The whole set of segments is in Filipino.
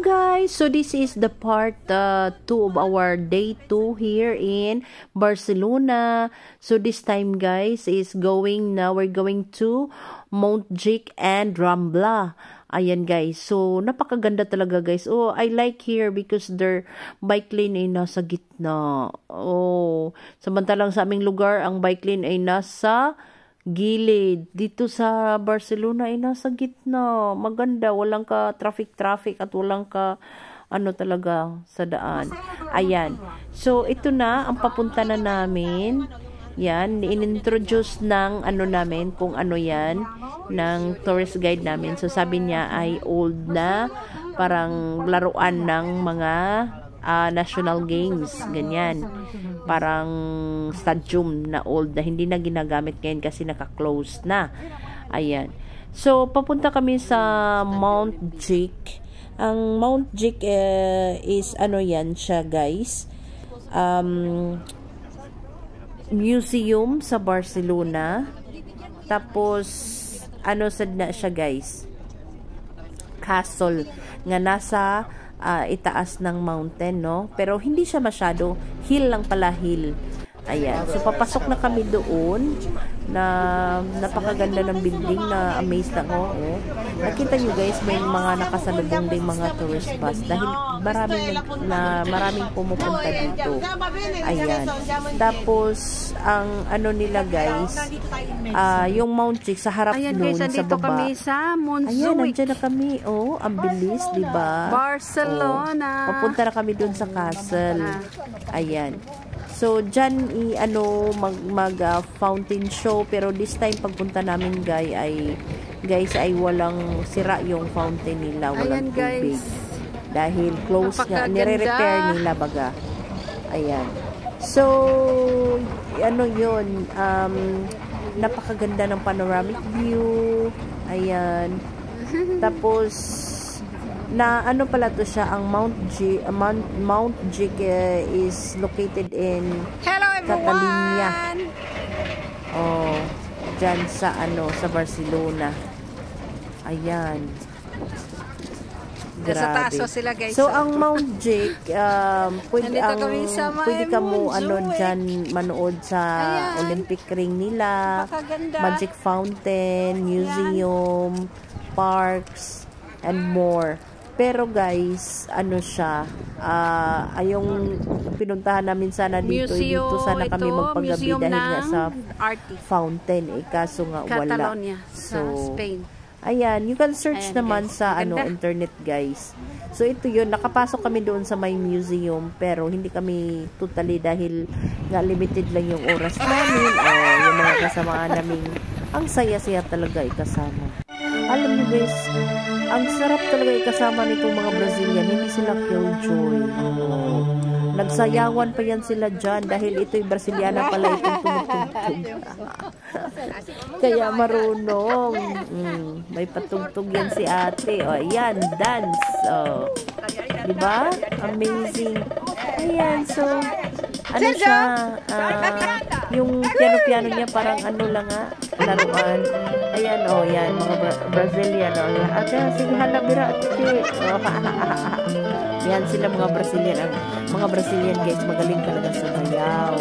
guys, so this is the part 2 of our day 2 here in Barcelona. So this time guys is we're going to Montjuic and Rambla. Ayan guys, so napakaganda talaga guys. Oh, I like here because their bike lane ay nasa gitna. Oh, samantalang sa aming lugar ang bike lane ay nasa gilid. Dito sa Barcelona ay nasa gitna. Maganda, walang ka traffic at walang ka talaga sa daan. Ayan. So ito na ang papunta na namin. Yan, inintroduce ng namin kung yan ng tourist guide namin. So sabi niya ay old na, parang laruan ng mga national games, ganyan. Parang stadium na old na hindi na ginagamit ngayon kasi naka-close na. Ayan. So papunta kami sa Montjuic. Ang Montjuic is yan siya guys. Museum sa Barcelona. Tapos sad na siya guys. Castle nga nasa itaas ng mountain, no? Pero hindi siya masyado. Hill lang pala, hill. Ayan. So, papasok na kami doon na napakaganda ng building na amazed ako. Oh. Nakita nyo guys, may mga nakasalubong ding mga tourist bus dahil maraming pumupunta dito. Ayan. Tapos, ang nila guys, yung Montjuic sa harap noon, sa baba. Kami sa Montjuic. Ayan, nandiyan na kami. Oh, ang bilis, diba? Barcelona. Oh, papunta na kami doon sa castle. Ayan. So, dyan, fountain show. Pero this time, pagpunta namin, guys, ay walang sira yung fountain nila. Walang tubig. Dahil close nga. Nire-repair nila, baga. Ayan. So, yun. Napakaganda ng panoramic view. Ayan. Tapos, pala to siya, ang Montjuic is located in Catalonia. Oh, dyan sa sa Barcelona. Ayan. Grabe. Sila, guys. So ang Montjuic pwede ka mo dyan manood sa Olympic ring nila, Magic Fountain, museum, parks, and more. Pero guys, siya, yung pinuntahan namin sana dito, dito sana kami magpagabi dahil nga sa fountain, kaso nga wala. So, Spain. Ayan, you can search naman guys, sa internet guys. So ito yun, nakapasok kami doon sa may museum, pero hindi kami totally dahil nga limited lang yung oras namin, yung mga kasama namin, ang saya-saya talaga ikasama. Alam niyo guys, ang sarap talaga ikasama nitong mga Brazilian. Hindi sila killjoy. Nagsayawan pa yan sila dyan dahil ito'y Brasiliana pala itong tumutugtog. Kaya marunong. May patugtog yan si ate. O, ayan, dance. O, diba? Amazing. Ayan, so, siya? Yung piano-piano niya parang lang laruan. Ayan, yan, mga Brazilian, At sige, halabira, yan sila mga Brazilian. Mga Brazilian, guys, magaling talaga sa sayaw.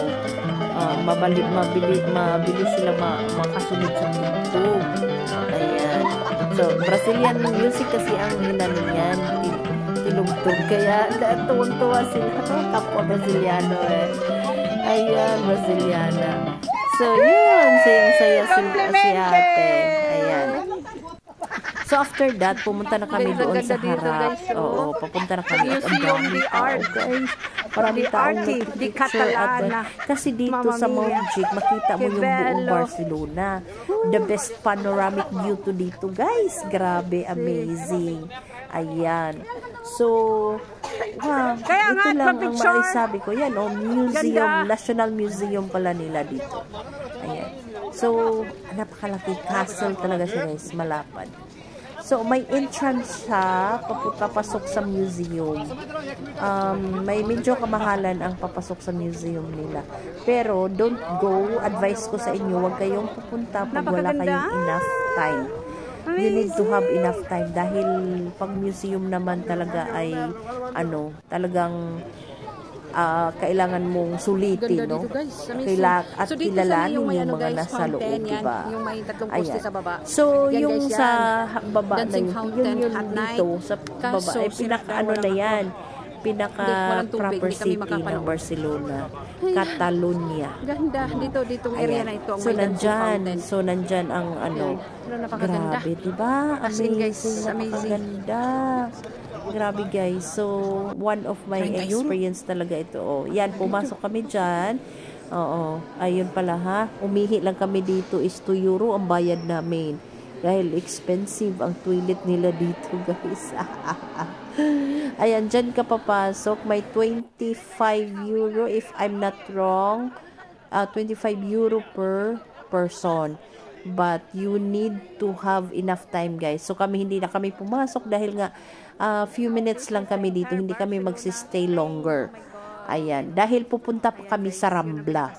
Mabilis sila makasunod sa tugtog. Ayan. So, Brazilian music kasi ang yan, tinugtog. Kaya, tuwang-tuwa sila. Kapwa Brasiliano, Ayan, Brasiliana. So, yun. Sayang-saya si ate. Ayan. So, after that, pumunta na kami doon sa harap. Oo, papunta na kami. At ang dami tao, guys. Marami taong picture. Kasi dito sa Montjuic, makita mo yung buong Barcelona. The best panoramic view to dito, guys. Grabe, amazing. Ayan. So, ito lang ang maisabi ko. Yan, museum, National Museum pala nila dito. Ayan. So, napakalaki castle talaga siya guys, malapad. So, may entrance siya, papasok sa museum. May medyo kamahalan ang papasok sa museum nila. Pero, don't go. Advice ko sa inyo, huwag kayong pupunta pag wala kayong enough time. you need to have enough time dahil pag museum naman talaga ay ano, talagang kailangan mong sulitin, no? At so, kilalanin yung mga guys, nasa loob, diba? Yung may tatlong poste sa baba. So, yan, yung guys, sa baba na dancing yun, fountain yun at night. dito, sa baba, ay pinaka ano na yan, pinaka proper city ng Barcelona, Catalonia. Ganda, ditong area na ito. So, nandyan ang ano, grabe, diba? Amazing, guys, napakaganda. Grabe guys. So, one of my experience talaga ito. Oh, yan, pumasok kami dyan. Oo. Ayun pala ha. Umihi lang kami dito is 2 euro ang bayad namin. Dahil expensive ang toilet nila dito guys. Ayan, dyan ka papasok. May 25 euro if I'm not wrong. 25 euro per person. But you need to have enough time guys. So kami hindi na kami pumasok dahil nga few minutes lang kami dito. Hindi kami magsistay longer. Ayan. Dahil pupunta pa kami sa Rambla.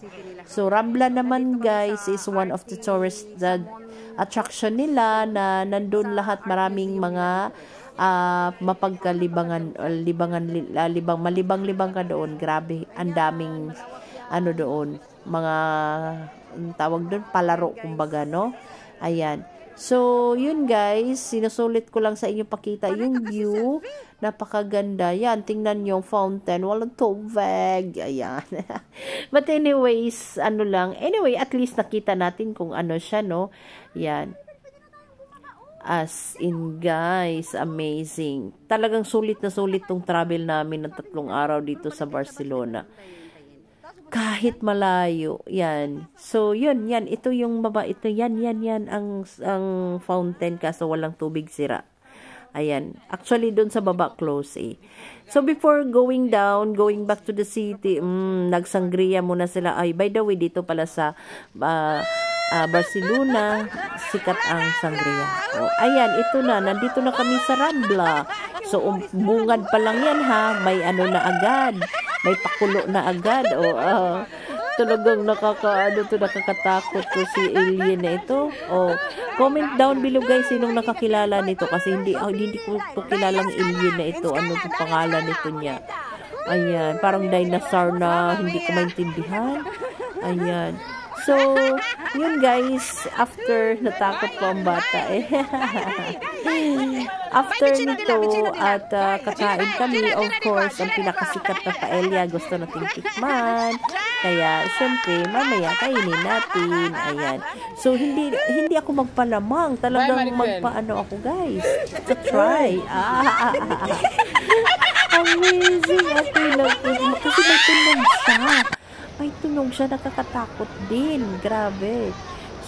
So Rambla naman guys is one of the tourist attraction nila na nandun lahat maraming mga mapagkalibangan malibang-libang ka doon. Grabe. Ang daming ano doon. Mga tawag doon, palaro kumbaga, no? Ayan. So, yun guys, sinusulit ko lang sa inyo pakita yung view. Napakaganda. Yan, tingnan yung fountain. Walang tubig. Ayan. But anyways, ano lang. Anyway, at least nakita natin kung ano siya, no? Yan. As in, guys, amazing. Talagang sulit na sulit tong travel namin ng 3 araw dito sa Barcelona. Kahit malayo, yan. So, yun, yan. Ito yung baba. Ito, yan. Ang fountain kaso walang tubig sira. Ayan. Actually, dun sa baba, close eh. So, before going down, going back to the city, nagsangria muna sila. Ay, by the way, dito pala sa Barcelona, sikat ang sangria. Oh, ayan, ito na. Nandito na kami sa Rambla. So, bungad pa lang yan ha. May ano na agad. May pakulo na agad. Talagang nakakatakot to si alien na ito. Comment down below guys sinong nakakilala nito kasi hindi ko kilalang alien na ito. Ano yung pangalan nito niya? Ayan, parang dinosaur na hindi ko maintindihan. Ayan. So, yun guys, after natakot po ang bata eh. After nito at kakain kami, of course, ang pinakasikat na paella gusto nating tikman. Kaya, syempre, mamaya kainin natin. Ayan. So, hindi ako magpalamang. Talagang magpaano ako guys. To try. Amazing. Kasi may tunog siya. May tunog siya, nakakatakot din. Grabe.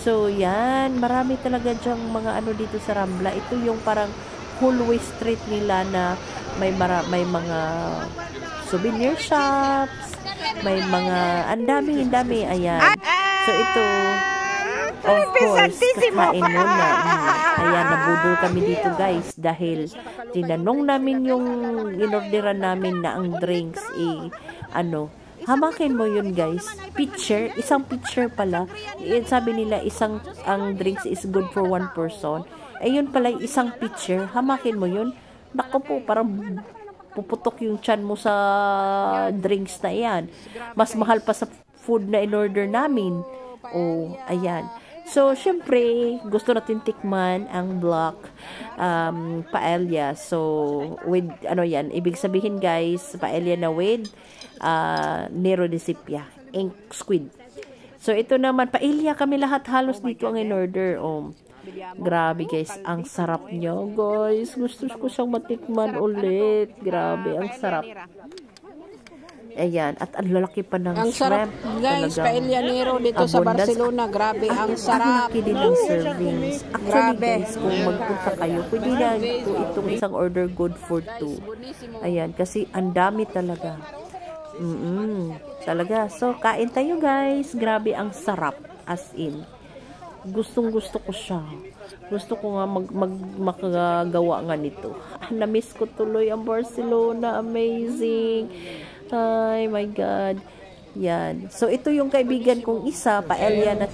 So, yan. Marami talaga dyang mga ano dito sa Rambla. Ito yung parang hallway street nila na may mga souvenir shops. May mga, ang dami. Ayan. So, ito, of course, kakain muna. Ayan, nabudol kami dito guys. Dahil, tinanong namin yung inorderan namin na ang drinks hamakin mo yun guys. Pitcher, isang pitcher pala. Sabi nila ang drinks is good for 1 person. Yun pala isang pitcher. Hamakin mo yun. Naku po, parang puputok yung tiyan mo sa drinks na yan. Mas mahal pa sa food na in-order namin. Ayan. So, syempre, gusto natin tikman ang black paella. So, with, ibig sabihin guys, paella na with Nero de Sipia, ink squid. So, ito naman, paella kami lahat halos dito ang in-order. Grabe guys, ang sarap niya guys. Gusto ko siyang matikman ulit. Grabe, ang sarap. Ayan, at ang lalaki pa ng ang shrimp. Sarap, guys, paella Nero dito sa Barcelona. Grabe, ang sarap. Ang laki din ng servings. Actually guys, kung magpunta kayo, pwede na itong isang order good for 2. Ayan, kasi ang dami talaga. Talaga. So, kain tayo guys. Grabe, ang sarap. As in. Gustong-gusto ko siya. Gusto ko nga makagawa nga nito. Na-miss ko tuloy ang Barcelona. Amazing. Ay, my God. Yan. So, ito yung kaibigan kong isa, paella na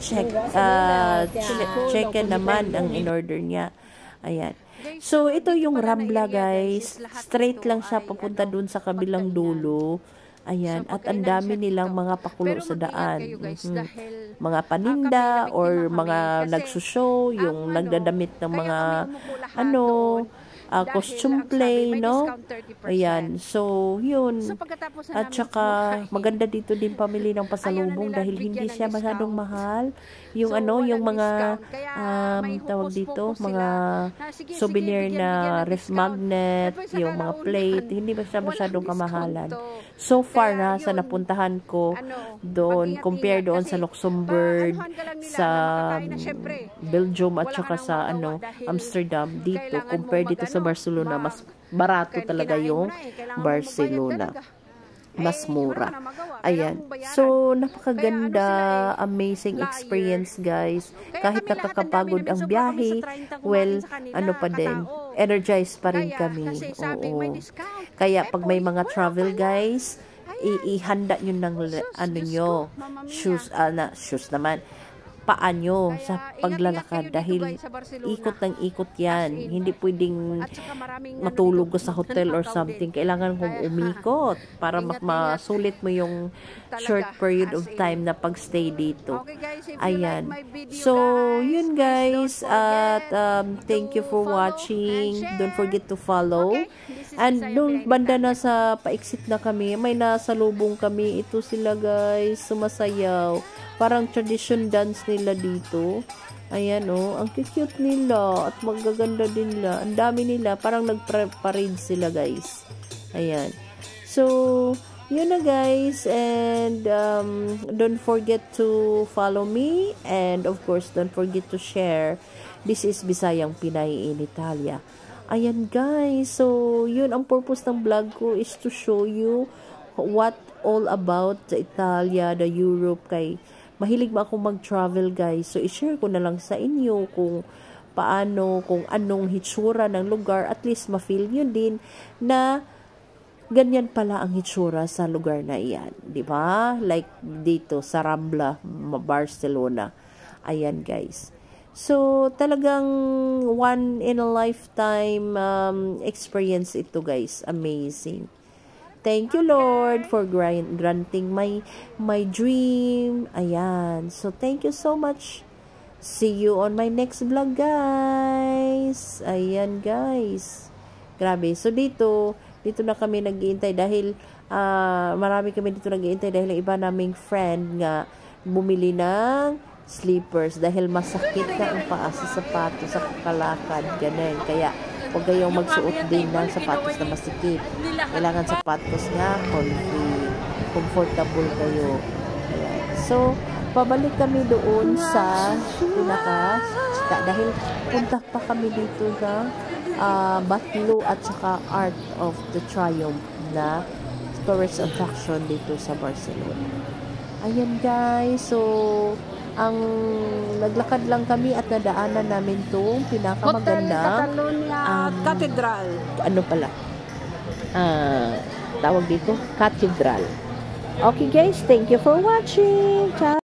chicken naman ang in-order niya. Ayan. So, ito yung Rambla, guys. Straight lang siya papunta dun sa kabilang dulo. Ayan. At ang dami nilang mga pakulo sa daan. Mga paninda or mga nagsushow, yung nagdadamit ng mga costume play, no? Ayan. So, yun. At saka, maganda dito din pamili ng pasalubong dahil hindi siya masyadong mahal. Yung yung mga, tawag dito, mga souvenir na ref magnet, yung mga plate, hindi ba siya masyadong kamahalan. So far na sa napuntahan ko doon, compare doon sa Luxembourg, sa Belgium, at saka sa Amsterdam, dito, compare dito sa Barcelona, mas barato talaga yung Barcelona. Mas mura. Ayan. So, napakaganda, amazing experience, guys. Kahit nakakapagod ang biyahe, well, pa din, energized pa rin kami. Oo. Kaya, pag may mga travel, guys, ihanda nyo ng, nyo, shoes naman, paa nyo sa paglalakad dahil ikot ng ikot yan. Hindi pwedeng matulog sa hotel or something. Kailangan kong umikot para masulit mo yung short period of time na pagstay dito. Ayan. So, yun guys. At thank you for watching. Don't forget to follow. And doon banda na sa paiksit na kami, may nasalubong kami. Ito sila guys, sumasayaw. Parang tradition dance nila dito. Ayan ang cute nila at magaganda din nila. Ang dami nila, parang nagparade sila guys. Ayan. So, yun na guys, and don't forget to follow me, and of course, don't forget to share. This is Bisayang Pinay in Italia. Ayan guys, so yun ang purpose ng vlog ko, is to show you what all about the Italia, the Europe. Kay mahilig ba akong mag-travel guys, so i-share ko na lang sa inyo kung paano, kung anong hitsura ng lugar, at least ma-feel nyo din na ganyan pala ang hitsura sa lugar na iyan, di ba? Like dito sa Rambla, Barcelona. Ayan guys. So, talagang one in a lifetime experience ito guys. Amazing. Thank you Lord for granting my dream. Ayan. So, thank you so much. See you on my next vlog guys. Ayan guys. Grabe. So, dito na kami nag-iintay dahil marami kami dito nag-iintay dahil ang iba naming friend nga bumili ng slippers dahil masakit na ang paa sa sapatos sa kalakad, ganun. Kaya huwag kayong magsuot din ng sapatos na masikip. Kailangan sapatos nga comfortable kayo. Ayan. So, pabalik kami doon sa dahil punta pa kami dito ng Batlló at saka Art of the Triumph na tourist attraction dito sa Barcelona. Ayan guys, so ang naglakad lang kami at nadaanan namin tong pinakamaganda Cathedral. Ano pala? Tawag dito, Cathedral. Okay guys, thank you for watching. Ciao.